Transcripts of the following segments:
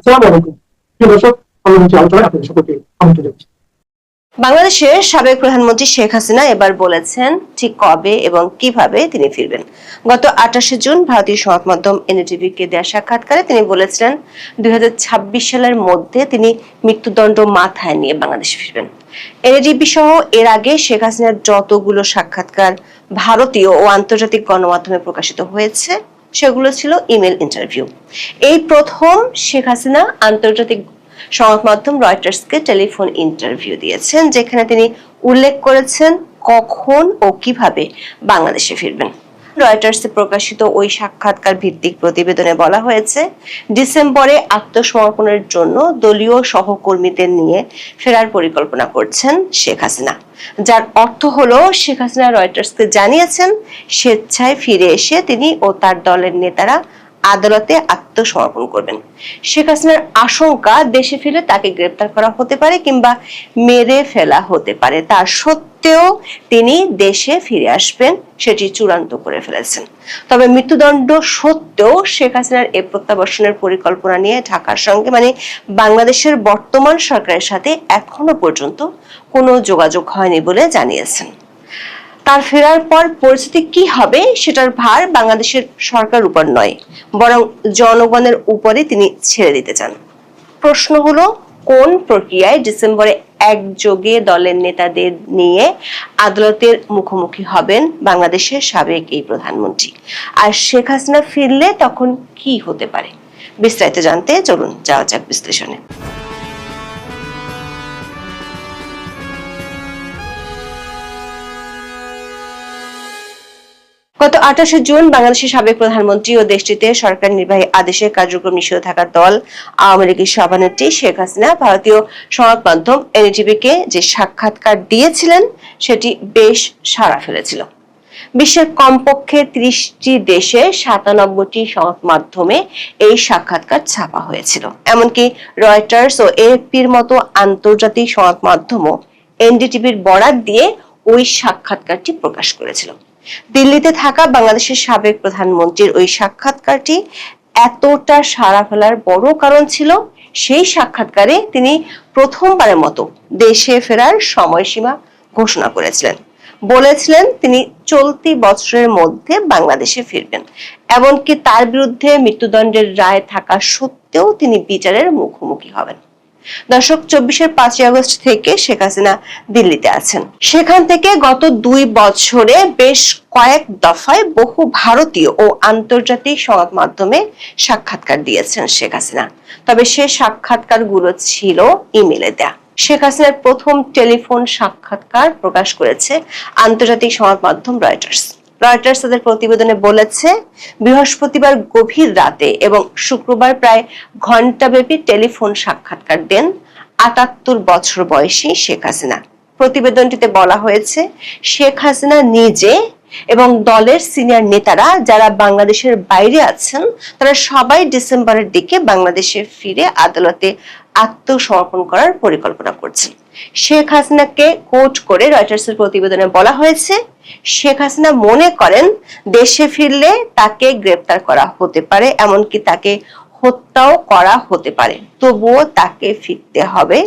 আসসালামু আলাইকুম প্রিয় দর্শক, পরবর্তী আলোচনায় আপনাদের সকলকে আমন্ত্রণ জানাচ্ছি। বাংলাদেশের সাবেক প্রধানমন্ত্রী শেখ হাসিনা এবার বলেছেন ঠিক কবে এবং কিভাবে তিনি ফিরবেন। গত 28শে জুন ভারতীয় সংবাদ মাধ্যম এনডিটিভিকে দেওয়া সাক্ষাৎকারে তিনি বলেছিলেন 2026 সালের মধ্যে তিনি মৃত্যুদণ্ড মাথায় নিয়ে বাংলাদেশে ফিরবেন। এনডিটিভি সহ এর আগে শেখ হাসিনার যতগুলো সাক্ষাৎকার ভারতীয় ও আন্তর্জাতিক গণমাধ্যমে প্রকাশিত হয়েছে সেগুলো ছিল ইমেল ইন্টারভিউ। এই প্রথম শেখ হাসিনা আন্তর্জাতিক সংবাদ মাধ্যম রয়টার্সকে টেলিফোন ইন্টারভিউ দিয়েছেন, যেখানে তিনি উল্লেখ করেছেন কখন ও কিভাবে বাংলাদেশে ফিরবেন। রয়টার্সে প্রকাশিত ওই সাক্ষাৎকার ভিত্তিক প্রতিবেদনে বলা হয়েছে, ডিসেম্বরে আত্মসমর্পণের জন্য দলীয় সহকর্মীদের নিয়ে ফেরার পরিকল্পনা করছেন শেখ হাসিনা, যার অর্থ হলো শেখ হাসিনা রয়টার্সকে জানিয়েছেন স্বেচ্ছায় ফিরে এসে তিনি ও তার দলের নেতারা আদালতে আত্মসমর্পণ করবেন। শেখ হাসিনার আশঙ্কা দেশে ফিরে তাকে গ্রেপ্তার করা হতে পারে কিংবা মেরে ফেলা হতে পারে, তা সত্ত্বেও তিনি দেশে ফিরে আসবেন সেটি চূড়ান্ত করে ফেলেছেন। তবে মৃত্যুদণ্ড সত্ত্বেও শেখ হাসিনার এই প্রত্যাবর্তনের পরিকল্পনা নিয়ে ঢাকার সঙ্গে বাংলাদেশের বর্তমান সরকারের সাথে এখনো পর্যন্ত কোনো যোগাযোগ হয়নি বলে জানিয়েছেন। তার ফেরার পর পরিস্থিতি কি হবে সেটার ভার বাংলাদেশের সরকার উপর নয়, বরং জনগণের উপরে তিনি ছেড়ে দিতে চান। প্রশ্ন হলো, কোন প্রক্রিয়ায় ডিসেম্বরে একযোগে দলের নেতাদের নিয়ে আদালতের মুখোমুখি হবেন বাংলাদেশের সাবেক এই প্রধানমন্ত্রী, আর শেখ হাসিনা ফিরলে তখন কি হতে পারে? বিস্তারিত জানতে চলুন যাওয়া যাক বিশ্লেষণে। গত 28শে জুন বাংলাদেশের সাবেক প্রধানমন্ত্রী ও দেশটিতে সরকার নির্বাহী আদেশের কার্যক্রম নিষিদ্ধ থাকা দল আওয়ামী লীগের সভানেত্রী শেখ হাসিনা ভারতীয় সংবাদ মাধ্যম এনডিটিভিকে যে সাক্ষাৎকার দিয়েছিলেন সেটি বেশ সাড়া ফেলেছিল। বিশ্বের কমপক্ষে 30টি দেশে 97টি সংবাদ মাধ্যমে এই সাক্ষাৎকার ছাপা হয়েছিল। এমনকি রয়টার্স ও এএফপির মতো আন্তর্জাতিক সংবাদ মাধ্যমও এনডিটিভির বরাত দিয়ে ওই সাক্ষাৎকারটি প্রকাশ করেছিল। দিল্লিতে থাকা বাংলাদেশের সাবেক প্রধানমন্ত্রীর ওই সাক্ষাৎকারটি এতটা সাড়া ফেলার বড় কারণ ছিল সেই সাক্ষাৎকারে তিনি প্রথমবারের মতো দেশে ফেরার সময়সীমা ঘোষণা করেছিলেন। বলেছিলেন তিনি চলতি বছরের মধ্যে বাংলাদেশে ফিরবেন। এমনকি তার বিরুদ্ধে মৃত্যুদণ্ডের রায় থাকা সত্ত্বেও তিনি বিচারের মুখোমুখি হবেন। দর্শক, 24-এর 5ই আগস্ট থেকে শেখ হাসিনা দিল্লিতে আছেন। সেখান থেকে গত 2 বছরে বেশ কয়েক দফায় বহু ভারতীয় ও আন্তর্জাতিক সংবাদ মাধ্যমে সাক্ষাৎকার দিয়েছেন শেখ হাসিনা। তবে সে সাক্ষাৎকারগুলো ছিল ইমেলে দেয়া। শেখ হাসিনার প্রথম টেলিফোন সাক্ষাৎকার প্রকাশ করেছে আন্তর্জাতিক সংবাদ মাধ্যম রয়টার্স। রয়টার্স তাদের প্রতিবেদনে বলেছে, বৃহস্পতিবার গভীর রাতে এবং শুক্রবার প্রায় ঘণ্টাব্যাপী টেলিফোন সাক্ষাৎকার দেন 78 বছর বয়সী শেখ হাসিনা। প্রতিবেদনটিতে বলা হয়েছে, শেখ হাসিনা নিজে এবং দলের সিনিয়র নেতারা যারা বাংলাদেশের বাইরে আছেন তারা সবাই ডিসেম্বরের দিকে বাংলাদেশে ফিরে আদালতে আত্মসমর্পণ করার পরিকল্পনা করছেন। শেখ হাসিনাকে কোট করে রয়টার্সের প্রতিবেদনে বলা হয়েছে, শেখ হাসিনা মনে করেন দেশে ফিরলে তাকে গ্রেপ্তার করা হতে পারে, এমনকি তাকে হত্যাও করা হতে পারে, তবুও তাকে ফিরতে হবে।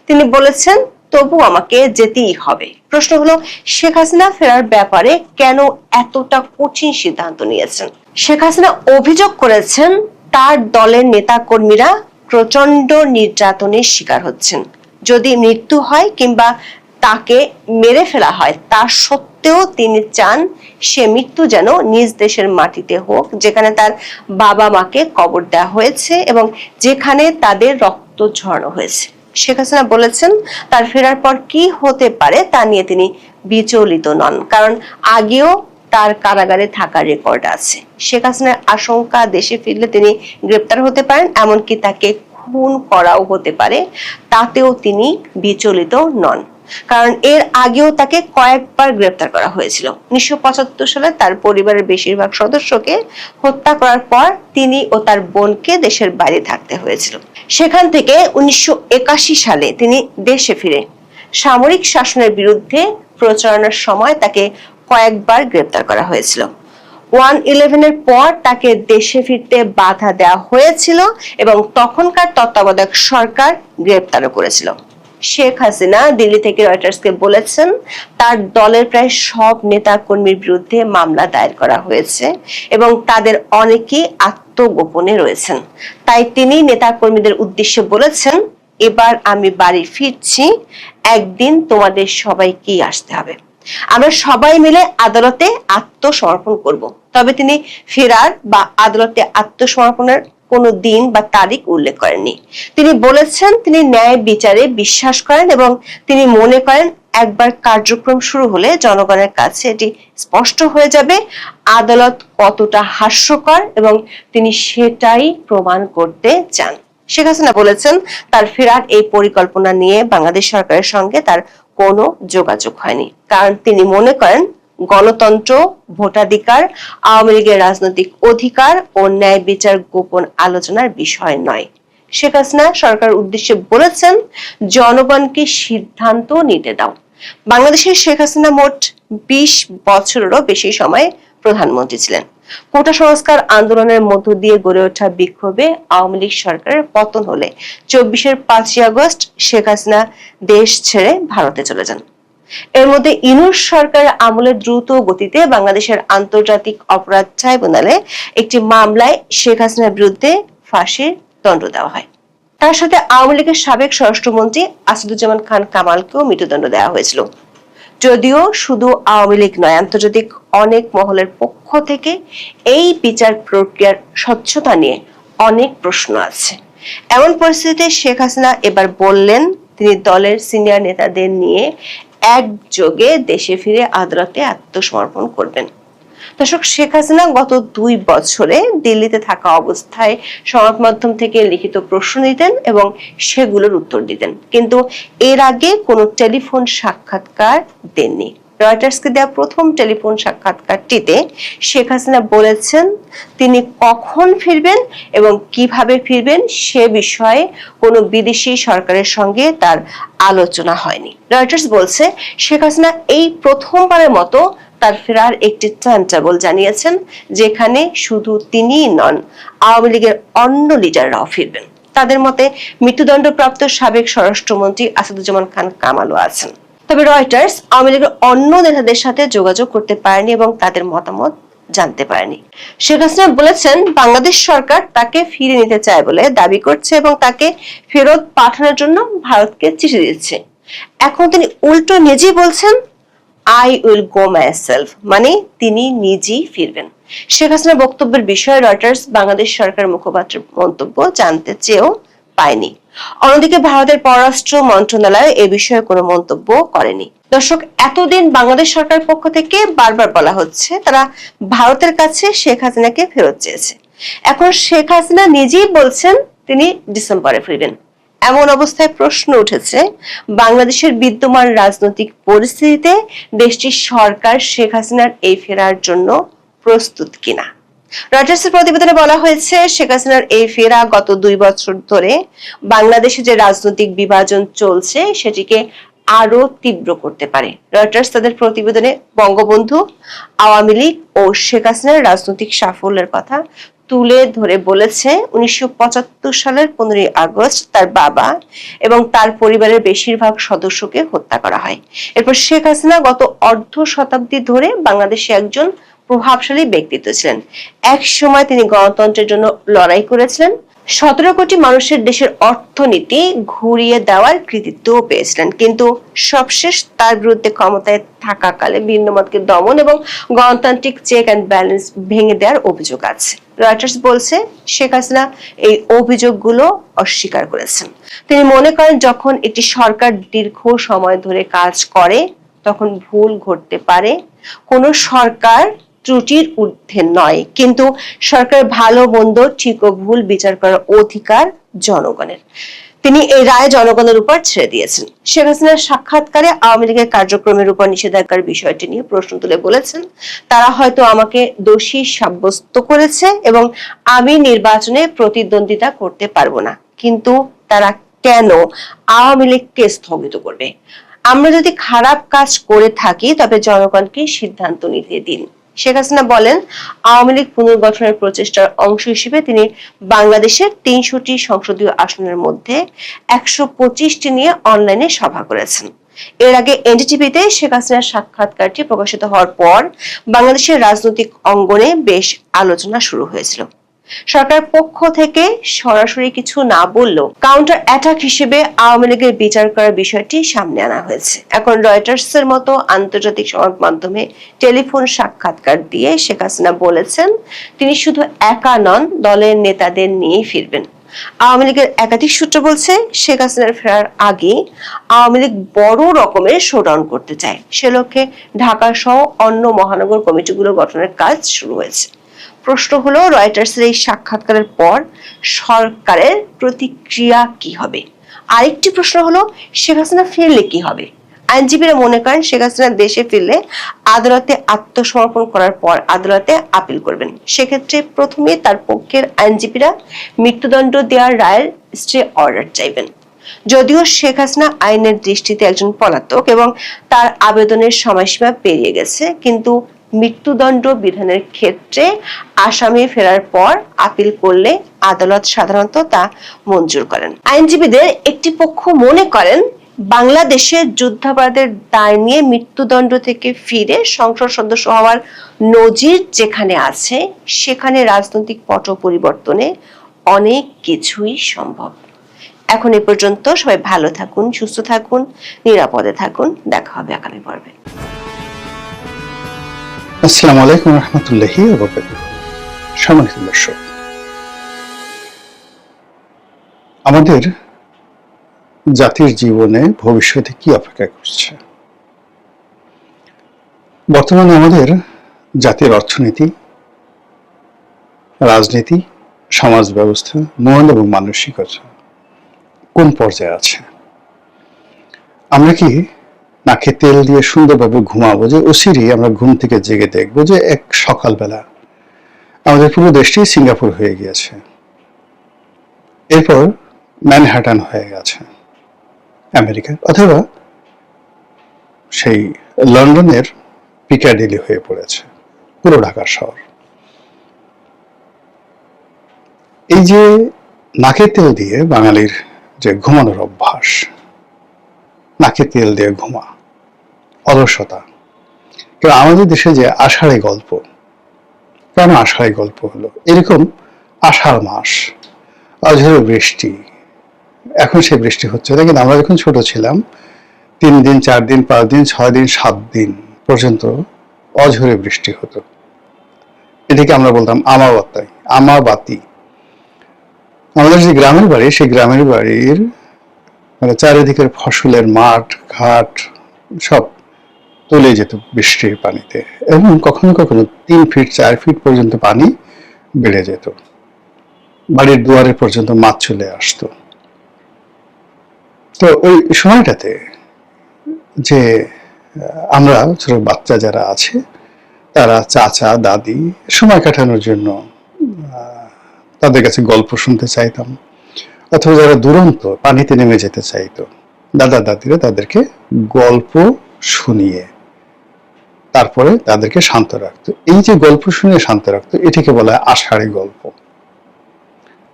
তিনি বলেছেন, তবু আমাকে যেতেই হবে। প্রশ্ন হলো, শেখ হাসিনা ফেরার ব্যাপারে কেন এতটা কঠিন সিদ্ধান্ত নিয়েছেন? শেখ হাসিনা অভিযোগ করেছেন তার দলের নেতাকর্মীরা প্রচন্ড নির্যাতনের শিকার হচ্ছেন। যদি মৃত্যু হয় কিংবা তাকে মেরে ফেলা হয় তা সত্ত্বেও তিনি চান সে মৃত্যু যেন নিজ দেশের মাটিতে হোক, যেখানে তার বাবা মাকে কবর দেওয়া হয়েছে এবং যেখানে তাদের রক্ত ঝরানো হয়েছে। শেখ হাসিনা বলেছেন, তার ফেরার পর কি হতে পারে তা নিয়ে তিনি বিচলিত নন, কারণ আগেও তার কারাগারে থাকার রেকর্ড আছে। শেখ হাসিনার আশঙ্কা দেশে ফিরলে তিনি গ্রেপ্তার হতে পারেন, এমনকি তাকে খুন করাও হতে পারে, তাতেও তিনি বিচলিত নন, কারণ এর আগেও তাকে কয়েকবার গ্রেপ্তার করা হয়েছিল। 1975 সালে তার পরিবারের বেশিরভাগ সদস্যকে হত্যা করার পর তিনি ও তার বোনকে দেশের বাইরে থাকতে হয়েছিল। সেখান থেকে 1981 সালে তিনি দেশে ফিরে সামরিক শাসনের বিরুদ্ধে প্রচারণার সময় তাকে কয়েকবার গ্রেপ্তার করা হয়েছিল। 1/11-এর পর তাকে দেশে ফিরতে বাধা দেওয়া হয়েছিল এবং তখনকার তত্ত্বাবধায়ক সরকার গ্রেপ্তারও করেছিল। শেখ হাসিনা দিল্লি থেকে রয়টার্সকে বলেছেন তার দলের প্রায় সব নেতা কর্মীর বিরুদ্ধে মামলা দায়ের করা হয়েছে এবং তাদের অনেকেই আত্মগোপনে রয়েছেন। তাই তিনি নেতা কর্মীদের উদ্দেশ্যে বলেছেন, এবার আমি বাড়ি ফিরছি, একদিন তোমাদের সবাইকেই আসতে হবে। আমরা সবাই মিলে আদালতে আত্মসমর্পণ করব। তবে তিনি ফেরার বা আদালতে আত্মসমর্পণের কোনো দিন বা তারিখ উল্লেখ করেননি। তিনি বলেছেন তিনি ন্যায় বিচারে বিশ্বাস করেন এবং তিনি মনে করেন একবার কার্যক্রম শুরু হলে জনগণের কাছে এটি স্পষ্ট হয়ে যাবে আদালত কতটা হাস্যকর এবং তিনি সেটাই প্রমাণ করতে চান। শেখ হাসিনা বলেছেন তার ফেরার এই পরিকল্পনা নিয়ে বাংলাদেশ সরকারের সঙ্গে তার কোনো যোগাযোগ হয়নি, কারণ তিনি মনে করেন গণতন্ত্র, ভোটাধিকার, আওয়ামী লীগের রাজনৈতিক অধিকার ও ন্যায় বিচার গোপন আলোচনার বিষয় নয়। শেখ হাসিনা সরকারের উদ্দেশ্যে বলেছেন জনগণকে সিদ্ধান্ত নিতে দাও। বাংলাদেশের শেখ হাসিনা মোট 20 বছরেরও বেশি সময় প্রধানমন্ত্রী ছিলেন। কোটা সংস্কার আন্দোলনের মধ্য দিয়ে গড়ে ওঠা বিক্ষোভে আওয়ামী লীগ সরকারের পতন হলে 24-এর 5ই আগস্ট শেখ হাসিনা দেশ ছেড়ে ভারতে চলে যান। এর মধ্যে ইউনূস সরকারের আমলে দ্রুত গতিতে বাংলাদেশের আন্তর্জাতিক অপরাধ ট্রাইব্যুনালে একটি মামলায় শেখ হাসিনার বিরুদ্ধে ফাঁসির দণ্ড দেওয়া হয়। তার সাথে আওয়ামী লীগের সাবেক স্বরাষ্ট্রমন্ত্রী আসাদুজ্জামান খান কামালকেও মৃত্যুদণ্ড দেওয়া হয়েছিল। যদিও শুধু আওয়ামী লীগ নয়, আন্তর্জাতিক অনেক মহলের পক্ষ থেকে এই বিচার প্রক্রিয়ার স্বচ্ছতা নিয়ে অনেক প্রশ্ন আছে। এমন পরিস্থিতিতে শেখ হাসিনা এবার বললেন তিনি দলের সিনিয়র নেতাদের নিয়ে একযোগে দেশে ফিরে আদালতে আত্মসমর্পণ করবেন। দর্শক, শেখ হাসিনা গত 2 বছরে দিল্লিতে থাকা অবস্থায় সংবাদ মাধ্যম থেকে লিখিত প্রশ্ন দিতেন এবং সেগুলোর উত্তর দিতেন, কিন্তু এর আগে কোনো টেলিফোন সাক্ষাৎকার দেননি। রয়টার্সকে দেওয়া প্রথম টেলিফোন সাক্ষাৎকারটিতে শেখ হাসিনা বলেছেন তিনি কখন ফিরবেন এবং কিভাবে ফিরবেন সে বিষয়ে কোনো বিদেশি সরকারের সঙ্গে তার আলোচনা হয়নি। রয়টার্স বলছে শেখ হাসিনা এই প্রথমবারের মতো তার ফেরার একটি টাইম টেবল জানিয়েছেন, যেখানে শুধু তিনিই নন, আওয়ামী লীগের অন্য লিডাররাও ফিরবেন। তাদের মতে মৃত্যুদণ্ডপ্রাপ্ত সাবেক স্বরাষ্ট্রমন্ত্রী আসাদুজ্জামান খান কামালও আছেন। তবে রয়টার্স আওয়ামী লীগের অন্য নেতাদের সাথে যোগাযোগ করতে পারেনি এবং তাদের মতামত জানতে পারেনি। শেখ হাসিনা বলেছেন বাংলাদেশ সরকার তাকে ফিরে নিতে চায় বলে দাবি করছে এবং তাকে ফেরত পাঠানোর জন্য ভারতকে চিঠি দিচ্ছে। এখন তিনি উল্টো নিজেই বলছেন I will go myself, মানে তিনি নিজেই ফিরবেন। শেখ হাসিনার বক্তব্যের বিষয়ে রয়টার্স বাংলাদেশ সরকার মুখপাত্রের মন্তব্য জানতে চেয়েও পায়নি। অন্যদিকে ভারতের পররাষ্ট্র মন্ত্রণালয় এ বিষয়ে কোনো মন্তব্য করেনি। দর্শক, এতদিন বাংলাদেশ সরকারের পক্ষ থেকে বারবার বলা হচ্ছে তারা ভারতের কাছে শেখ হাসিনাকে ফেরত চেয়েছে। এখন শেখ হাসিনা নিজেই বলছেন তিনি ডিসেম্বরে ফিরবেন। এমন অবস্থায় প্রশ্ন উঠেছে বাংলাদেশের বিদ্যমান রাজনৈতিক পরিস্থিতিতে দেশটির সরকার শেখ হাসিনার এই ফেরার জন্য প্রস্তুত কিনা। রয়টার্সের প্রতিবেদনে বলা হয়েছে শেখ হাসিনার এই ফেরা গত 2 বছর ধরে বাংলাদেশে যে রাজনৈতিক বিভাজন চলছে সেটিকে আরো তীব্র করতে পারে। রয়টার্স তাদের প্রতিবেদনে বঙ্গবন্ধু, আওয়ামী লীগ ও শেখ হাসিনার রাজনৈতিক সাফল্যের কথা তুলে ধরে বলেছে 1975 সালের 15ই আগস্ট তার বাবা এবং তার পরিবারের বেশিরভাগ সদস্যকে হত্যা করা হয়। এরপর শেখ হাসিনা গত অর্ধ শতাব্দী ধরে বাংলাদেশে একজন প্রভাবশালী ব্যক্তিত্ব ছিলেন। এক সময় তিনি গণতন্ত্রের জন্য লড়াই করেছিলেন। 17 কোটি মানুষের দেশের অর্থনীতি ঘুরিয়ে দেওয়ার কৃতিত্বও পেয়েছিলেন, কিন্তু সবশেষ তার বিরুদ্ধে ক্ষমতায় থাকাকালে ভিন্নমতকে দমন এবং গণতান্ত্রিক চেক অ্যান্ড ব্যালেন্স ভেঙে দেওয়ার অভিযোগ আছে। রয়টার্স বলছে শেখ হাসিনা এই অভিযোগগুলো অস্বীকার করেছেন। তিনি মনে করেন যখন একটি সরকার দীর্ঘ সময় ধরে কাজ করে তখন ভুল ঘটতে পারে। কোনো সরকার ত্রুটির ঊর্ধ্বে নয়, কিন্তু সরকারের ভালো মন্দ ঠিক ও ভুল বিচার করার অধিকার জনগণের। তিনি এই রায় জনগণের উপর ছেড়ে দিয়েছেন। শেখ হাসিনার সাক্ষাৎকারে আওয়ামী লীগের কার্যক্রমের উপর নিষেধাজ্ঞার বিষয়টি নিয়ে প্রশ্ন তুলে বলেছেন তারা হয়তো আমাকে দোষী সাব্যস্ত করেছে এবং আমি নির্বাচনে প্রতিদ্বন্দ্বিতা করতে পারবো না, কিন্তু তারা কেন আওয়ামী লীগকে স্থগিত করবে? আমরা যদি খারাপ কাজ করে থাকি তবে জনগণকে সিদ্ধান্ত নিতে দিন। শেখ হাসিনা বলেন, আওয়ামী লীগ পুনর্গঠনের প্রচেষ্টার অংশ হিসেবে তিনি বাংলাদেশের ৩০০টি সংসদীয় আসনের মধ্যে ১২৫টি নিয়ে অনলাইনে সভা করেছেন। এর আগে এনডিটিভিতে শেখ হাসিনার সাক্ষাৎকারটি প্রকাশিত হওয়ার পর বাংলাদেশের রাজনৈতিক অঙ্গনে বেশ আলোচনা শুরু হয়েছিল। সরকার পক্ষ থেকে সরাসরি কিছু না বললেও কাউন্টার অ্যাটাক হিসেবে আওয়ামী লীগের বিচার করার বিষয়টি সামনে আনা হয়েছে। এখন রয়টার্সের মতো আন্তর্জাতিক সংবাদ মাধ্যমে টেলিফোন সাক্ষাৎকার দিয়ে শেখ হাসিনা বলেছেন, তিনি শুধু একা নন, দলের নেতাদের নিয়েই ফিরবেন। আওয়ামী লীগের একাধিক সূত্র বলছে, শেখ হাসিনার ফেরার আগে আওয়ামী লীগ বড় রকমের শোডাউন করতে চায়। সে লক্ষ্যে ঢাকা সহ অন্য মহানগর কমিটিগুলো গঠনের কাজ শুরু হয়েছে। প্রশ্ন হলো, রয়টার্সের এই সাক্ষাৎকারের পর সরকারের প্রতিক্রিয়া কি হবে? আরেকটি প্রশ্ন হলো, শেখ হাসিনা ফিরলে কি হবে? আইনজীবীরা মনে করেন, শেখ হাসিনা দেশে ফিরলে আদালতে আত্মসমর্পণ করার পর আদালতে আপিল করবেন। সেক্ষেত্রে প্রথমে তার পক্ষের আইনজীবীরা মৃত্যুদণ্ড দেওয়ার রায়ের স্টে অর্ডার চাইবেন। যদিও শেখ হাসিনা আইনের দৃষ্টিতে একজন পলাতক এবং তার আবেদনের সময়সীমা পেরিয়ে গেছে, কিন্তু মৃত্যুদণ্ড বিধানের ক্ষেত্রে আসামি ফেরার পর আপিল করলে আদালত সাধারণত তা মঞ্জুর করেন। আইনজীবীদের একটি পক্ষ মনে করেন, বাংলাদেশের যুদ্ধাপরাধের দায় নিয়ে মৃত্যুদণ্ড থেকে ফিরে সংসদ সদস্য হওয়ার নজির যেখানে আছে, সেখানে রাজনৈতিক পট পরিবর্তনে অনেক কিছুই সম্ভব। এখন এ পর্যন্ত। সবাই ভালো থাকুন, সুস্থ থাকুন, নিরাপদে থাকুন। দেখা হবে আগামী পর্বে। আসসালামু আলাইকুম রহমতুল্লাহি ওয়া বারাকাতুহু। সম্মানিত দর্শক, আমাদের জাতির জীবনে ভবিষ্যতে কি অপেক্ষা করছে? বর্তমানে আমাদের জাতির অর্থনীতি, রাজনীতি, সমাজ ব্যবস্থা, মন এবং মানসিকতা কোন পর্যায়ে আছে? আমরা কি নাকে তেল দিয়ে সুন্দরভাবে ঘুমাবো যে অচিরেই আমরা ঘুম থেকে জেগে দেখবো যে এক সকালবেলা আমাদের পুরো দেশটি সিঙ্গাপুর হয়ে গিয়েছে, এরপর ম্যানহাটান হয়ে গেছে আমেরিকার, অথবা সেই লন্ডনের পিকাডিলি হয়ে পড়েছে পুরো ঢাকা শহর? এই যে নাকে তেল দিয়ে বাঙালির যে ঘুমানোর অভ্যাস, নাকে তেল দিয়ে ঘুমা, অলসতা, কারণ আমাদের দেশে যে আষাঢ়ি গল্প, কেন আষাঢ়ি গল্প হলো? এরকম আষাঢ় মাস, অঝোর বৃষ্টি, এখন সে বৃষ্টি হচ্ছে না, কিন্তু আমরা যখন ছোট ছিলাম 3 দিন 4 দিন 5 দিন 6 দিন 7 দিন পর্যন্ত অঝোরে বৃষ্টি হতো। এটাকে আমরা বলতাম আমাবাতি। আমাদের যে গ্রামের বাড়ি, সেই গ্রামের বাড়ির মানে চারিদিকের ফসলের মাঠ ঘাট সব তলে যেত বৃষ্টির পানিতে, এবং কখনো কখনো 3 ফিট 4 ফিট পর্যন্ত পানি বেড়ে যেত, বাড়ির দুয়ারে পর্যন্ত মাছ চলে আসতো। তো ওই সময়টাতে যে আমরা ছোট বাচ্চা যারা আছে, তারা চাচা দাদি সময় কাটানোর জন্য তাদের কাছে গল্প শুনতে চাইতাম, অথবা যারা দুরন্ত পানিতে নেমে যেতে চাইতো, দাদা দাদিরা তাদেরকে গল্প শুনিয়ে তারপরে তাদেরকে শান্ত রাখতো। এই যে গল্প শুনিয়ে শান্ত রাখতো, এটাকে বলা হয় আষাঢ়ি গল্প।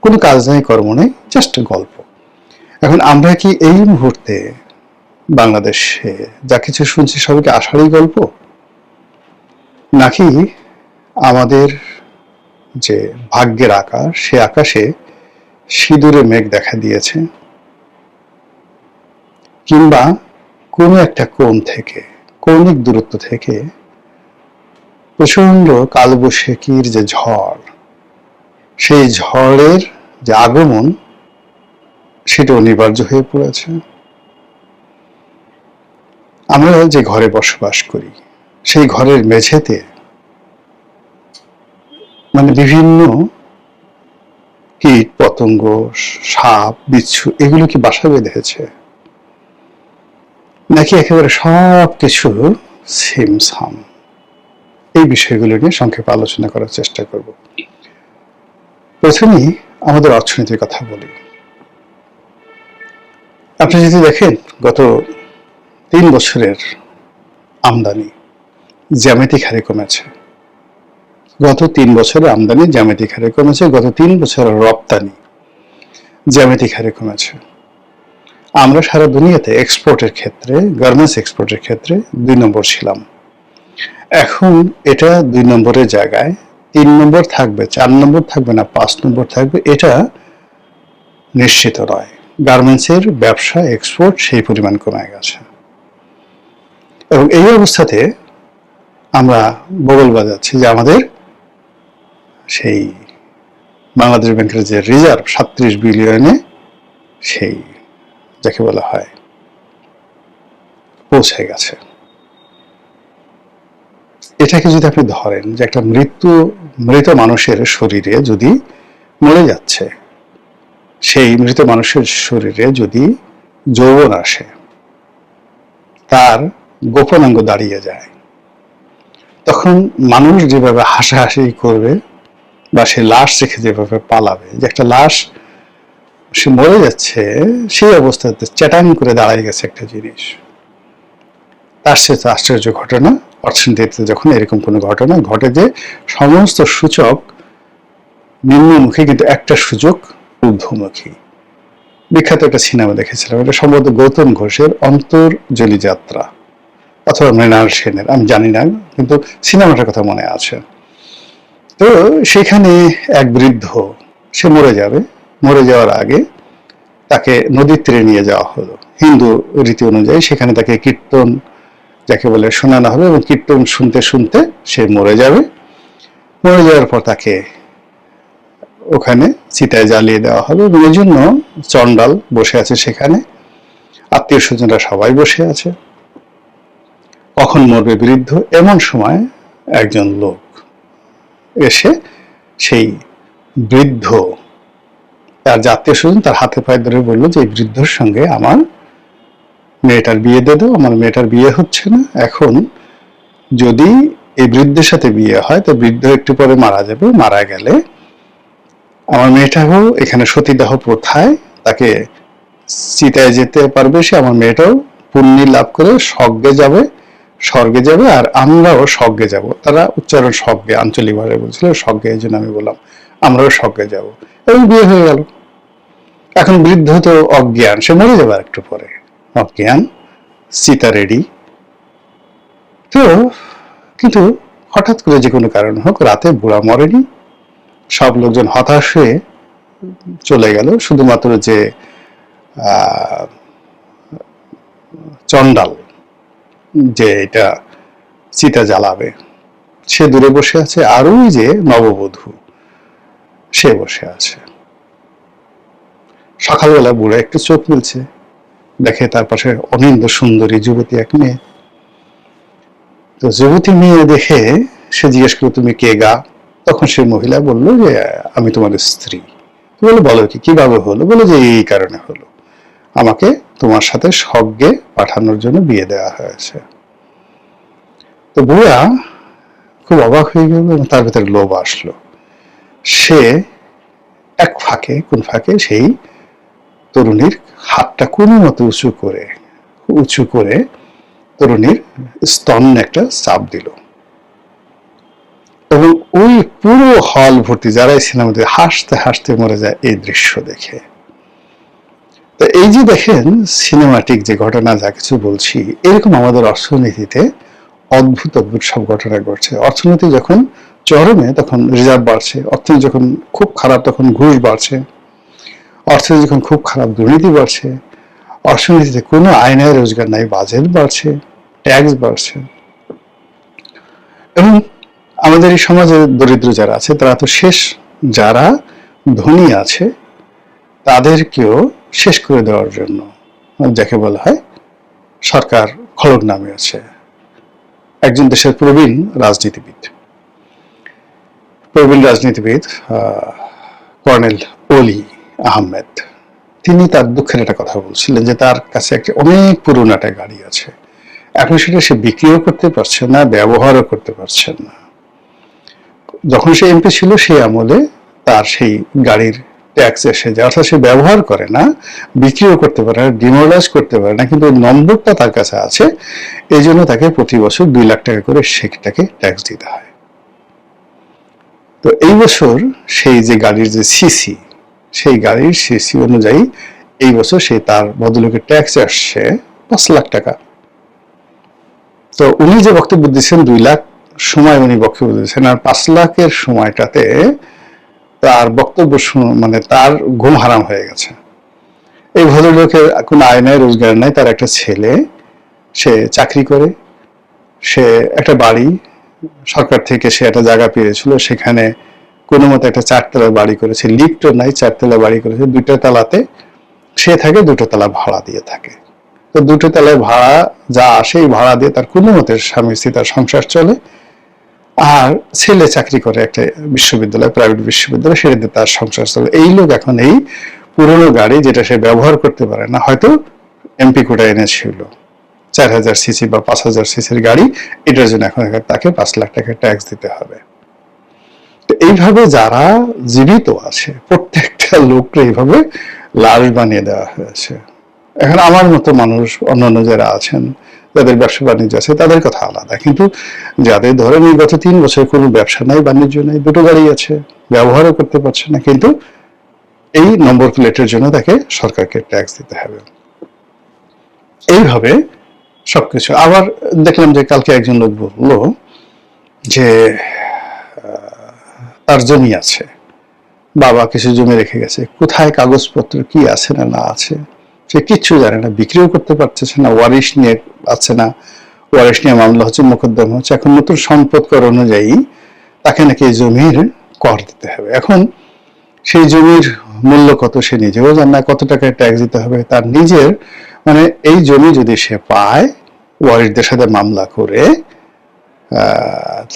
কোনো কাজ নেই, কর্ম নেই, জাস্ট গল্প। এখন আমরা কি এই মুহূর্তে বাংলাদেশে যা কিছু শুনছি সবাইকে আষাঢ়ি গল্প, নাকি আমাদের যে ভাগ্যের আকাশ, সে আকাশে সিঁদুরে মেঘ দেখা দিয়েছে, কিংবা কোনো একটা কোণ থেকে, কৌণিক দূরত্ব থেকে প্রচন্ড কালবৈশাখীর যে ঝড়, সেই ঝড়ের যে আগমন সেটা অনিবার্য হয়ে পড়েছে। আমরা যে ঘরে বসবাস করি, সেই ঘরের মেঝেতে মানে বিভিন্ন কীট পতঙ্গ, সাপ বিচ্ছু, এগুলো কি বাসা বেঁধেছে, নাকি একেবারে সব কিছু ছিমছাম? এই বিষয়গুলো নিয়ে সংক্ষেপে আলোচনা করার চেষ্টা করব। প্রথমেই আমাদের অর্থনীতির কথা বলি। আপনি যদি দেখেন, গত 3 বছরের আমদানি জ্যামিতিক হারে কমেছে। গত 3 বছরে আমদানি জ্যামিতিক হারে কমেছে, গত 3 বছরের রপ্তানি জ্যামিতিক হারে কমেছে। আমরা সারা দুনিয়াতে এক্সপোর্টের ক্ষেত্রে, গার্মেন্টস এক্সপোর্টের ক্ষেত্রে 2 নম্বর ছিলাম। এখন এটা 2 নম্বরের জায়গায় 3 নম্বর থাকবে, 4 নম্বর থাকবে না 5 নম্বর থাকবে, এটা নিশ্চিত নয়। গার্মেন্টসের ব্যবসা, এক্সপোর্ট সেই পরিমাণ কমে গেছে। এবং এই অবস্থাতে আমরা বগল বাজাচ্ছি যে আমাদের সেই বাংলাদেশ ব্যাংকের যে রিজার্ভ 37 বিলিয়নে সেই যাকে বলা হয় পৌঁছে গেছে। এটাকে যদি আপনি ধরেন যে একটা মৃত মানুষের শরীরে যদি মরে যাচ্ছে, সেই মৃত মানুষের শরীরে যদি যৌবন আসে, তার গোপনাঙ্গ দাঁড়িয়ে যায়, তখন মানুষ যেভাবে হাসাহাসি করবে বা সে লাশ রেখে যেভাবে পালাবে, যে একটা লাশ সে মরে যাচ্ছে সেই অবস্থাতে চ্যাটাং করে দাঁড়ায় গেছে একটা জিনিস, তার সাথে আশ্চর্য ঘটনা অর্থনীতিতে যখন এরকম কোনো ঘটনা ঘটে যে সমস্ত সূচক নিম্নমুখী কিন্তু একটা সূচক ঊর্ধ্বমুখী। বিখ্যাত একটা সিনেমা দেখেছিলাম, এটা সম্ভবত গৌতম ঘোষের অন্তর্জলি যাত্রা অথবা মৃণাল সেনের, আমি জানি না, কিন্তু সিনেমাটার কথা মনে আছে। তো সেখানে এক বৃদ্ধ, সে মরে যাবে, মরে যাওয়ার আগে তাকে নদীর তীরে নিয়ে যাওয়া হলো হিন্দু রীতি অনুযায়ী। সেখানে তাকে কীর্তন যাকে বলে শোনানো হবে এবং কীর্তন শুনতে শুনতে সে মরে যাবে। মরে যাওয়ার পর তাকে ওখানে চিতায় জ্বালিয়ে দেওয়া হবে এবং এই জন্য চণ্ডাল বসে আছে সেখানে, আত্মীয় স্বজনরা সবাই বসে আছে। কখন মরবে বৃদ্ধ, এমন সময় একজন লোক এসে সেই বৃদ্ধ তার আত্মীয় স্বজন তার হাতে পায়ে ধরে বললো যে এই বৃদ্ধর সঙ্গে আমার মেয়েটার বিয়ে দিয়ে দাও, আমার মেয়েটার বিয়ে হচ্ছে না। এখন যদি এই বৃদ্ধের সাথে বিয়ে হয় তো বৃদ্ধ একটু পরে মারা যাবে, মারা গেলে আমার মেয়েটাও এখানে সতীদাহ প্রথায় তাকে চিতায় যেতে পারবে, সে আমার মেয়েটাও পুণ্যি লাভ করে স্বর্গে যাবে আর আমরাও স্বর্গে যাব। তারা উচ্চারণ স্বর্গে আঞ্চলিক ভাষায় বলছিল, স্বর্গে, এই জন্য আমি বললাম আমরাও স্বর্গে যাব। এবং বিয়ে হয়ে গেল। এখন বৃদ্ধ তো অজ্ঞান, সে মরে যাবে একটু পরে, অজ্ঞান, চিতা রেডি। তো কিন্তু হঠাৎ করে যে কোনো কারণ হোক রাতে বুড়া মরেনি, সব লোকজন হতাশ হয়ে চলে গেল। শুধুমাত্র যে চণ্ডাল যে এটা চিতা জ্বালাবে সে দূরে বসে আছে, আর ওই যে নববধূ সে বসে আছে। সকালবেলা বুড়া একটু চোখ মিলছে, দেখে তার পাশে অনিন্দ সুন্দরী যুবতী এক মেয়ে। তো যুবতী মেয়ে দেখে সে জিজ্ঞেস করলো তুমি কে গা? তখন সে মহিলা বলল যে আমি তোমার স্ত্রী। বলে বলো কি, কিভাবে হলো? বলে যে এই কারণে হলো, আমাকে তোমার সাথে স্বর্গে পাঠানোর জন্য বিয়ে দেওয়া হয়েছে। তো বুড়া খুব অবাক হয়ে গেল এবং তার ভিতরে লোভ আসলো। সে এক ফাঁকে, কোন ফাঁকে, সেই তরুণীর হাতটা কোনো মতে উঁচু করে তরুণীর স্তনে একটা চাপ দিল এবং ওই পুরো হল ভর্তি যারা এই সিনেমাতে হাসতে হাসতে মরে যায় এই দৃশ্য দেখে। তো এই যে দেখেন সিনেমাটিক যে ঘটনা, যা কিছু বলছি, এরকম আমাদের অর্থনীতিতে অদ্ভুত অদ্ভুত সব ঘটনা ঘটছে। অর্থনীতি যখন চরমে তখন রিজার্ভ বাড়ছে, অর্থনীতি যখন খুব খারাপ তখন ঘুষ বাড়ছে, অর্থনীতি যখন খুব খারাপ দুর্নীতি বাড়ছে, অর্থনীতিতে কোনো আইনের রোজগার নাই, বাজেট বাড়ছে, ট্যাক্স বাড়ছে। এবং আমাদের এই সমাজে দরিদ্র যারা আছে তারা তো শেষ, যারা ধনী আছে তাদেরকেও শেষ করে দেওয়ার জন্য যাকে বলা হয় সরকার খলক নামে আছে। একজন দেশের প্রবীণ রাজনীতিবিদ কর্নেল অলি আহমেদ, তিনি তার দুঃখের একটা কথা বলছিলেন যে তার কাছে একটা অনেক পুরনো একটা গাড়ি আছে, এখন সেটা সে বিক্রিও করতে পারছে না, ব্যবহারও করতে পারছেন না। যখন সে এমপি ছিল সেই আমলে তার সেই গাড়ির ট্যাক্স এসে যায়, অর্থাৎ সে ব্যবহার করে না, বিক্রিও করতে পারে না, ডিমোলাইজ করতে পারে না, কিন্তু নম্বরটা তার কাছে আছে, এই জন্য তাকে প্রতি বছর 2 লাখ টাকা করে সেটাকে ট্যাক্স দিতে হয়। তো এই বছর সেই যে গাড়ির যে সিসি, সেই গাড়ির সিসি অনুযায়ী এই বছর সে তার ভদ্রলোকের ট্যাক্স আসছে 5 লাখ টাকা। তো উনি যে বক্তব্য দিচ্ছেন 2 লাখ সময় উনি বক্তব্য দিচ্ছেন, আর 5 লাখের সময়টাতে তার বক্তব্য মানে তার ঘুম হারাম হয়ে গেছে। এই ভদ্রলোকের কোনো আয় নাই, রোজগার নাই, তার একটা ছেলে, সে চাকরি করে, সে একটা বাড়ি সরকার থেকে সে একটা জায়গা পেয়েছিল, সেখানে কোনো মতে একটা 4তলা বাড়ি করেছে, লিফটও নাই, 4তলা বাড়ি করেছে, 2টা তলাতে সে থাকে, 2টা তলা ভাড়া দিয়ে থাকে। তো 2টা তলায় ভাড়া যা আসে এই ভাড়া দিয়ে তার কোনো মতে স্বামী স্ত্রী তার সংসার চলে, আর ছেলে চাকরি করে একটা বিশ্ববিদ্যালয়, প্রাইভেট বিশ্ববিদ্যালয়, সেটা দিয়ে তার সংসার চলে। এই লোক এখন এই পুরনো গাড়ি যেটা সে ব্যবহার করতে পারে না, হয়তো এমপি কোটা এনেছিল 4000 সিসি বা 5000 সিসির গাড়ি, এটার জন্য এখন তাকে 5 লাখ টাকা ট্যাক্স দিতে হবে। তো এইভাবে যারা জীবিত আছে প্রত্যেকটা লোককে এইভাবে লাশ বানিয়ে দেওয়া হয়েছে। এখন আমার মতো মানুষ, অন্যান্য যারা আছেন, যাদের ব্যবসা বাণিজ্য আছে, তাদের কথা আলাদা, কিন্তু যাদের ধরেন এই গত 3 বছর কোনো ব্যবসা নাই, বাণিজ্য নাই, 2টো গাড়ি আছে, ব্যবহারও করতে পারছে না, কিন্তু এই নম্বর প্লেটের জন্য তাকে সরকারকে ট্যাক্স দিতে হবে। এইভাবে সবকিছু। আবার দেখলাম যে কালকে একজন লোক বললো যে তার জমি আছে, বাবা কিছু জমি রেখে গেছে, কোথায় কাগজপত্র কি আছে না না আছে সে কিচ্ছু জানে না, বিক্রিও করতে পারতেছে না, ওয়ারিশ নিয়ে আছে না, ওয়ারিশ নিয়ে মামলা হচ্ছে, মোকদ্দমা হচ্ছে। এখন নতুন সম্পদ কর অনুযায়ী তাকে নাকি এই জমির কর দিতে হবে। এখন সেই জমির মূল্য কত সে নিজেও জানে না, কত টাকায় ট্যাক্স দিতে হবে তার নিজের, মানে এই জমি যদি সে পায় ওয়ারিশদের সাথে মামলা করে,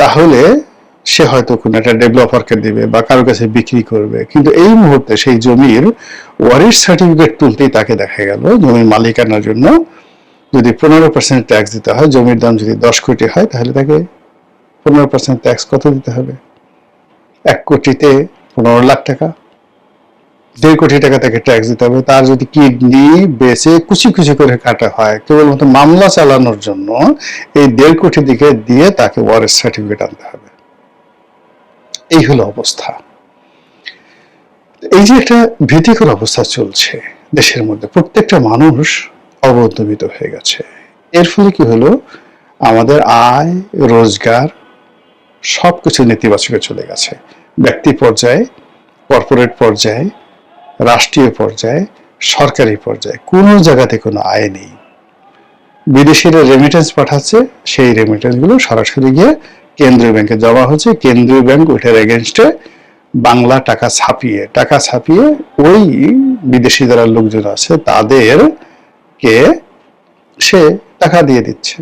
তাহলে সে হয়তো কোনো একটা ডেভেলপারকে দিবে বা কারো কাছে বিক্রি করবে, কিন্তু এই মুহূর্তে সেই জমির ওয়ারিশ সার্টিফিকেট তুলতেই তাকে দেখা গেল জমির মালিকানার জন্য যদি 15% ট্যাক্স দিতে হয়, জমির দাম যদি 10 কোটি হয়, তাহলে তাকে 15% ট্যাক্স কত দিতে হবে? 1 কোটিতে 15 লাখ টাকা, 2 কোটি টাকা তাকে ট্যাক্স দিতে হবে। তার যদি কিডনি বেচে কুচি কুচি করে কাটা হয় কেবলমাত্র মামলা চালানোর জন্য, এই 1.5 কোটি দিকে দিয়ে তাকে ওয়ারিশ সার্টিফিকেট আনতে হবে। এই হলো অবস্থা। এই যে একটা ভীতিকর অবস্থা চলছে দেশের মধ্যে, প্রত্যেকটা মানুষ অবদমিত হয়ে গেছে। এর ফলে কি হলো, আমাদের আয় রোজগার সবকিছু নেতিবাচকে চলে গেছে। ব্যক্তি পর্যায়ে, কর্পোরেট পর্যায়ে, রাষ্ট্রীয় পর্যায়ে, সরকারি পর্যায়ে কোনো জায়গাতে কোনো আয় নেই। বিদেশিরা রেমিটেন্স পাঠাচ্ছে, সেই রেমিটেন্স গুলো সরাসরি গিয়ে কেন্দ্রীয় ব্যাংকে জমা হচ্ছে, কেন্দ্রীয় ব্যাংক ওইটার এগেনস্টে বাংলা টাকা ছাপিয়ে ওই বিদেশি যারা লোকজন আছে তাদেরকে সে টাকা দিয়ে দিচ্ছে।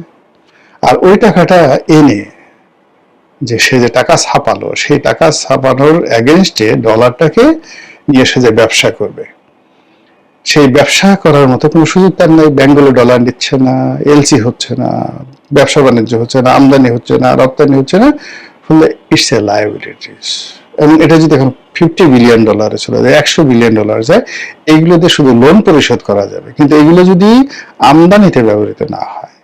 আর ওই টাকাটা এনে যে সে যে টাকা ছাপালো, সেই টাকা ছাপানোর এগেনস্টে ডলারটাকে নিয়ে সে যে ব্যবসা করবে, সেই ব্যবসা করার মতো কোনো সুযোগ তার নাই। ব্যাংকগুলো ডলার নিচ্ছে না, এলসি হচ্ছে না, ব্যবসা বাণিজ্য হচ্ছে না, আমদানি হচ্ছে না, রপ্তানি হচ্ছে না, ফলে ইটস এ লায়াবিলিটিস। এবং এটা যদি এখন $50 বিলিয়ন চলে যায়, $100 বিলিয়ন যায়, এইগুলোতে শুধু লোন পরিশোধ করা যাবে, কিন্তু এগুলো যদি আমদানিতে ব্যবহৃত না হয়,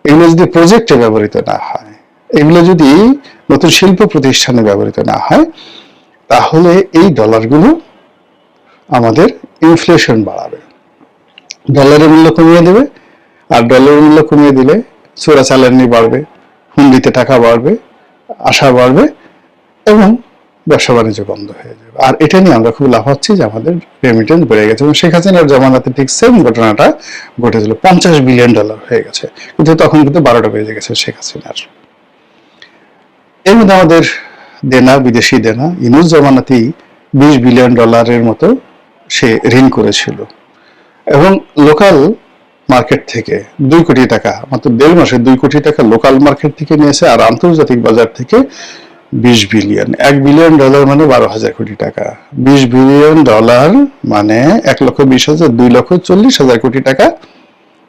এগুলো যদি প্রজেক্টে ব্যবহৃত না হয়, এগুলো যদি নতুন শিল্প প্রতিষ্ঠানে ব্যবহৃত না হয়, তাহলে এই ডলারগুলো আমাদের ইনফ্লেশন বাড়াবে, ডলারের মূল্য কমিয়ে দেবে। আর ডলারের মূল্য কমিয়ে দিলে চোরাচালানি বাড়বে, হুন্ডিতে টাকা বাড়বে, আশা বাড়বে, এবং ব্যবসা বাণিজ্য বন্ধ হয়ে যাবে। আর এটা নিয়ে আমরা খুব লাভ হচ্ছি যে আমাদের রেমিটেন্স বেড়ে গেছে। এবং শেখ হাসিনার জামানাতে ঠিক সেম ঘটনাটা ঘটেছিল, $50 বিলিয়ন হয়ে গেছে, কিন্তু তখন কিন্তু 12টা বেজে গেছে শেখ হাসিনার। এর মধ্যে আমাদের দেনা, বিদেশি দেনা, ইউনূস জামানাতেই $20 বিলিয়ন মতো সে ঋণ করেছিল, এবং লোকাল মার্কেট থেকে 2 কোটি টাকা, মাত্র 1.5 মাসে 2 কোটি টাকা লোকাল মার্কেট থেকে নিয়েছে, আর আন্তর্জাতিক বাজার থেকে 20 বিলিয়ন। $1 বিলিয়ন মানে 12,000 কোটি টাকা। $20 বিলিয়ন মানে 1,20,000, 2,40,000 কোটি টাকা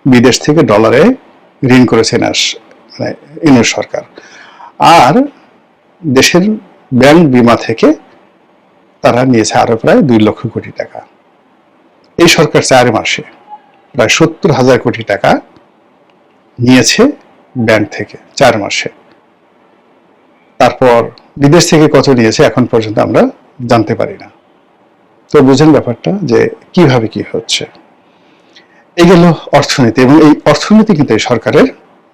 বিদেশ থেকে ডলারে ঋণ করেছে মানে ইউনূস সরকার। আর দেশের ব্যাংক বিমা থেকে তারা নিয়েছে আরো প্রায় 2 লক্ষ কোটি টাকা। এই সরকার 4 মাসে প্রায় 70,000 কোটি টাকা নিয়েছে ব্যাংক থেকে 4 মাসে। তারপর বিদেশ থেকে কত নিয়েছে এখন পর্যন্ত আমরা জানতে পারি না। তো বুঝেন ব্যাপারটা যে কিভাবে কি হচ্ছে। এই গেল অর্থনীতি, এবং এই অর্থনীতি কিন্তু এই সরকারের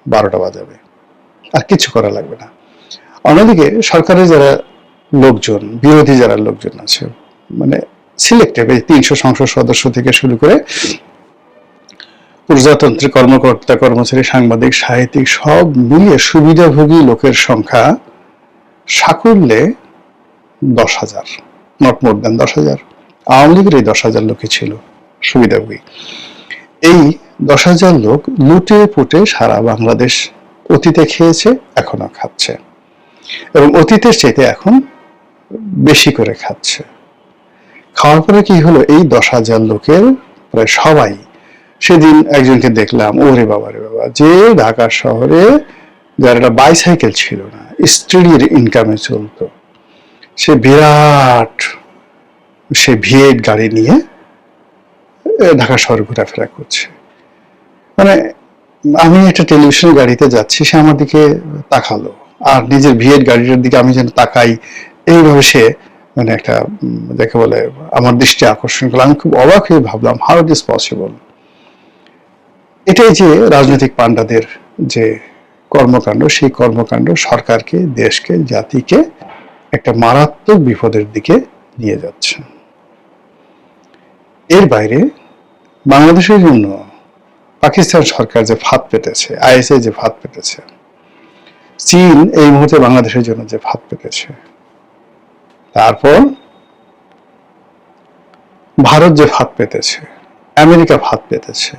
12টা বাজাবে, আর কিছু করা লাগবে না। অন্যদিকে সরকারের যারা লোকজন, বিরোধী যারা লোকজন আছে, মানে সিলেক্টিভ, এই 300 সংসদ সদস্য থেকে শুরু করে প্রজাতন্ত্রের কর্মকর্তা কর্মচারী, সাংবাদিক, সাহিত্যিক সব মিলিয়ে সুবিধাভোগী লোকের সংখ্যা সাকুল্যে 10,000, নট মোর দেন 10,000। আওয়ামী লীগের এই 10,000 লোকই ছিল সুবিধাভোগী। এই 10,000 লোক লুটে পুটে সারা বাংলাদেশ অতীতে খেয়েছে, এখনো খাচ্ছে, এবং অতীতের চাইতে এখন বেশি করে খাচ্ছে। খাওয়ার পরে কি হলো, এই 10,000 লোকের প্রায় সবাই, সেদিন একজনকে দেখলাম, ওরে বাবা রে বাবা, যে ঢাকা শহরে যার একটা বাইসাইকেল ছিল না, স্ত্রীর ইনকামে চলতো, সে বিরাট সে ভিএড গাড়ি নিয়ে ঢাকা শহরে ঘোরাফেরা করছে। মানে আমি একটা টেলিভিশন গাড়িতে যাচ্ছি, সে আমার দিকে তাকালো, আর নিজের ভিএড গাড়িটার দিকে আমি যেন তাকাই, এইভাবে সে মানে একটা যাকে বলে আমার দৃষ্টি আকর্ষণ করলো। আমি খুব অবাক হয়ে ভাবলাম, হাউ ইট ইজ পসিবল। এটাই যে রাজনৈতিক পান্ডাদের যে কর্মকাণ্ড, সেই কর্মকাণ্ড সরকারকে, দেশকে, জাতিকে একটা মারাত্মক বিপদের দিকে নিয়ে যাচ্ছে। এর বাইরে বাংলাদেশের জন্য পাকিস্তান সরকার যে ফাঁদ পেতেছে, আইএসআই যে ফাঁদ পেতেছে, চীন এই মুহূর্তে বাংলাদেশের জন্য যে ফাঁদ পেতেছে, তারপর ভারত যে ফাঁদ পেতেছে, আমেরিকা ফাঁদ পেতেছে,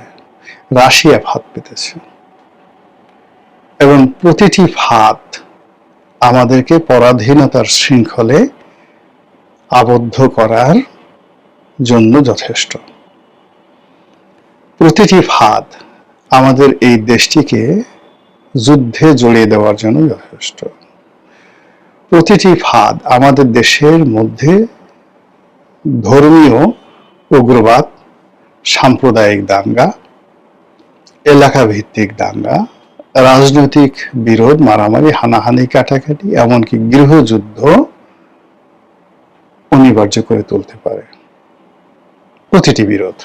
রাশিয়া ফাঁদ পেতেছে, এবং প্রতিটি ফাঁদ আমাদেরকে পরাধীনতার শৃঙ্খলে আবদ্ধ করার জন্য যথেষ্ট। প্রতিটি ফাঁদ আমাদের এই দেশটিকে যুদ্ধে জড়িয়ে দেওয়ার জন্য যথেষ্ট। প্রতিটি ফাঁদ আমাদের দেশের মধ্যে ধর্মীয় উগ্রবাদ, সাম্প্রদায়িক দাঙ্গা, এলাকা ভিত্তিক দাঙ্গা, রাজনৈতিক বিরোধ, মারামারি, হানাহানি, কাটাকাটি, এমনকি গৃহযুদ্ধ অনিবার্য করে তুলতে পারে। প্রতিটি বিরোধ।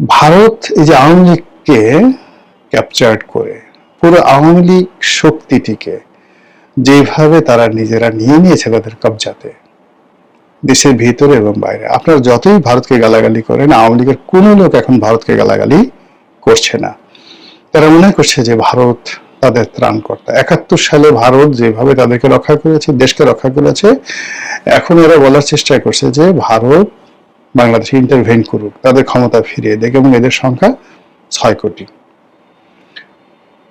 ভারত এই যে আওয়ামী লীগকে ক্যাপচার করে, পুরো আওয়ামী লীগ শক্তিটিকে যেভাবে তারা নিজেরা নিয়ে নিয়েছে তাদের কবজাতে, দেশের ভিতরে এবং বাইরে। আপনারা যতই ভারতকে গালাগালি করেন, আওয়ামী লীগের কোনো লোক এখন ভারতকে গালাগালি করছে না। তারা মনে করছে যে ভারত তাদের ত্রাণকর্তা। 71 সালে ভারত যেভাবে তাদেরকে রক্ষা করেছে, দেশকে রক্ষা করেছে, এখন এরা বলার চেষ্টা করছে যে ভারত বাংলাদেশে ইন্টারভেন করুক, তাদের ক্ষমতা ফিরিয়ে দেখ, এবং এদের সংখ্যা 6 কোটি।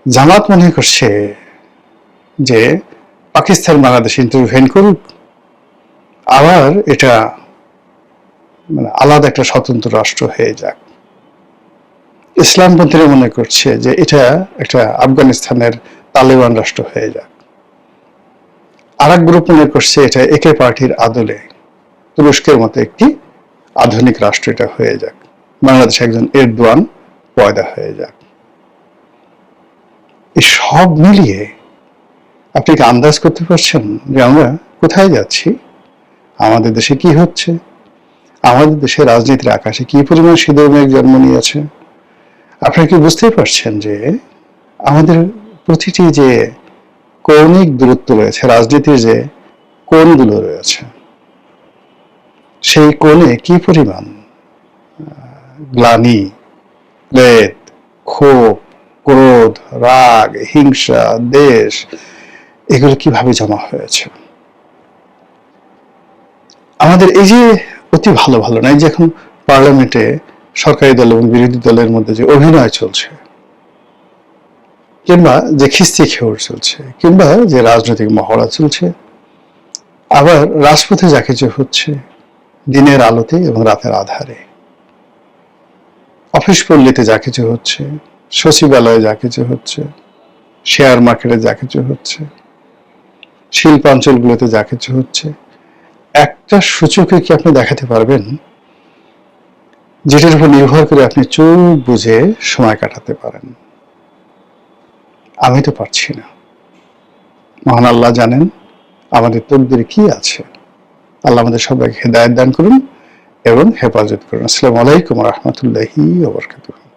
জামাত মনে করছে যে পাকিস্তান বাংলাদেশে ইন্টারভেন করুক, আবার এটা মানে আলাদা একটা স্বতন্ত্র রাষ্ট্র হয়ে যাক। ইসলামপন্থীরা মনে করছে যে এটা একটা আফগানিস্তানের তালেবান রাষ্ট্র হয়ে যাক। আর এক গ্রুপ মনে করছে এটা একে পার্টির আদলে তুরস্কের মতো একটি আধুনিক রাষ্ট্র এটা হয়ে যাক, বাংলাদেশ একজন এরদোয়ান পয়দা হয়ে যাক। এই সব মিলিয়ে আপনি কি আন্দাজ করতে পারছেন যে আমরা কোথায় যাচ্ছি, আমাদের দেশে কি হচ্ছে, আমাদের দেশের রাজনীতির আকাশে কি পরিমাণ সিঁদুর মেঘ জন্ম নিয়েছে? আপনারা কি বুঝতেই পারছেন যে আমাদের প্রতিটি যে কৌণিক দূরত্ব রয়েছে, রাজনীতির যে কোণগুলো রয়েছে, সেই কোণে কি পরিমাণ গ্লানি, রেদ, ক্ষোভ, ক্রোধ, রাগ, হিংসা, দেশ, এগুলো কিভাবে জমা হয়েছে। আমাদের এই যে অতি ভালো ভালো নাই যে এখন পার্লামেন্টে সরকারি দল এবং বিরোধী দলের মধ্যে যে অভিনয় চলছে, কিংবা যে খিস্তি খেউর চলছে, কিংবা যে রাজনৈতিক মহড়া চলছে, আবার রাজপথে যা কিছু হচ্ছে দিনের আলোতে এবং রাতের আধারে, অফিস পল্লীতে যা কিছু হচ্ছে, সচিবালয়ে যা কিছু হচ্ছে, শেয়ার মার্কেটে যা কিছু হচ্ছে, শিল্পাঞ্চলগুলোতে যা কিছু হচ্ছে, একটা সূচকে কি আপনি দেখাতে পারবেন যেটার উপর নির্ভর করে আপনি চোখ বুঝে সময় কাটাতে পারেন? আমি তো পারছি না। মহান আল্লাহ জানেন আমাদের তকদিরে কি আছে। আল্লাহ আমাদের সবাইকে হেদায়েত দান করুন এবং হেফাজত করুন। আসসালামু আলাইকুম ওয়া রাহমাতুল্লাহি ওয়া বারাকাতুহু।